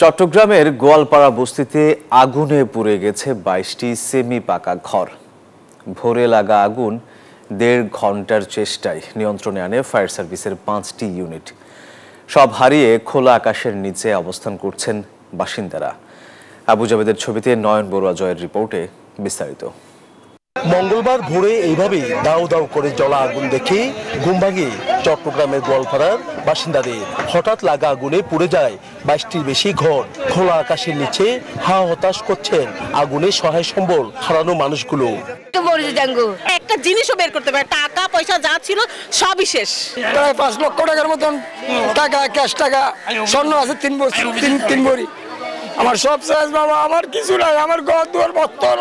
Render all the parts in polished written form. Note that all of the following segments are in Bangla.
চট্টগ্রামের গোয়ালপাড়া বস্তিতে আগুনে পুড়ে গেছে ২২টি সেমি পাকা ঘর। ভোরে লাগা আগুন ১.৫ ঘন্টার চেষ্টায় নিয়ন্ত্রণে আনে ফায়ার সার্ভিসের ৫টি ইউনিট। সব হারিয়ে খোলা আকাশের নিচে অবস্থান করছেন বাসিন্দারা। আবু জাবেদের ছবিতে নয়ন বড়ুয়া জয়ের রিপোর্টে বিস্তারিত। মঙ্গলবার ভোরে এইভাবেই দাউ দাউ করে জ্বলা আগুন দেখে ঘুম ভাঙে চট্টগ্রামের গোয়ালপাড়ার বাসিন্দাদের। হঠাৎ লাগা আগুনে পুড়ে যায় ২২টির বেশি ঘর। খোলা আকাশের নিচে হা হতাশ করছেন আগুনে সহায় সম্বল হারানো মানুষগুলো। একটা জিনিসও বের করতে পারে, টাকা পয়সা যা ছিল সবই শেষ। প্রায় ৫ লক্ষ টাকার মতন টাকা, ক্যাশ টাকা, স্বর্ণ আছে ৩ ভরি। আমার সব শেষ বাবা, আমার কিছু নাই, আমার ঘর দুয়ার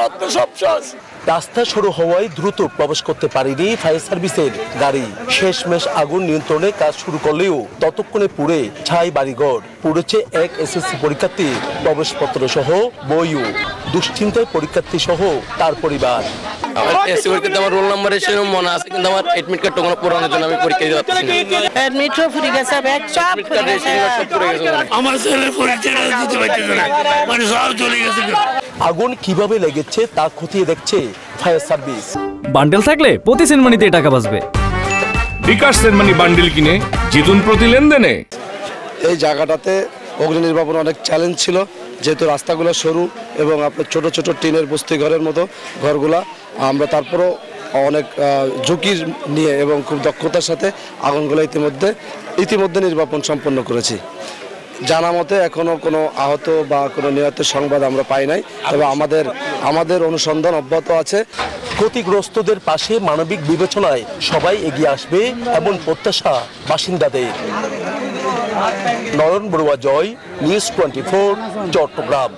রত্ন সব শেষ। রাস্তা শুরু হওয়ায় দ্রুত প্রবেশ করতে পারেনি ফায়ার সার্ভিসের গাড়ি। শেষমেশ আগুন নিয়ন্ত্রণে কাজ শুরু করলেও ততক্ষণে পুড়ে ছাই বাড়িঘর। পুড়েছে এক এসএসসি পরীক্ষার্থী প্রবেশপত্র সহ বইও। দুশ্চিন্তায় পরীক্ষার্থী সহ তার পরিবার। এসএসসি পরীক্ষাতে আমার রোল নাম্বার এসে মনে আছে, কিন্তু আমার এডমিট কার্ড কোনো পুরানোর জন্য আমি পরীক্ষা দিতে পারছি না। এডমিটও ফুরে গেছে, ব্যাগ সব ফুরে গেছে। আমার ছেলের পরীক্ষা দিতে পারতেছে না, মানে সব চলে গেছে। আগুন কিভাবে লেগেছে তা খতিয়ে দেখছে ফায়ার সার্ভিস। বান্ডেল থাকলে প্রতি সেনমানিতে টাকা বাঁচবে। বিকাশ সেনমানি বান্ডেল কিনে জিতুন প্রতি লেনদেনে। এই জায়গাটাতে অগ্নি নির্বাপন অনেক চ্যালেঞ্জ ছিল, যেহেতু রাস্তাগুলো সরু এবং আপনার ছোট ছোট টিনের বস্তি ঘরের মতো ঘরগুলা। আমরা তারপরও অনেক ঝুঁকি নিয়ে এবং খুব দক্ষতার সাথে আগুনগুলো ইতিমধ্যে নির্বাপন সম্পন্ন করেছি। জানা মতে এখনো কোনো আহত বা কোনো নিহতের সংবাদ আমরা পাই নাই, তবে আমাদের অনুসন্ধান অব্যাহত আছে। ক্ষতিগ্রস্তদের পাশে মানবিক বিবেচনায় সবাই এগিয়ে আসবে এমন প্রত্যাশা বাসিন্দাদের। নয়ন বড়ুয়া জয়, নিউজ 24, চট্টগ্রাম।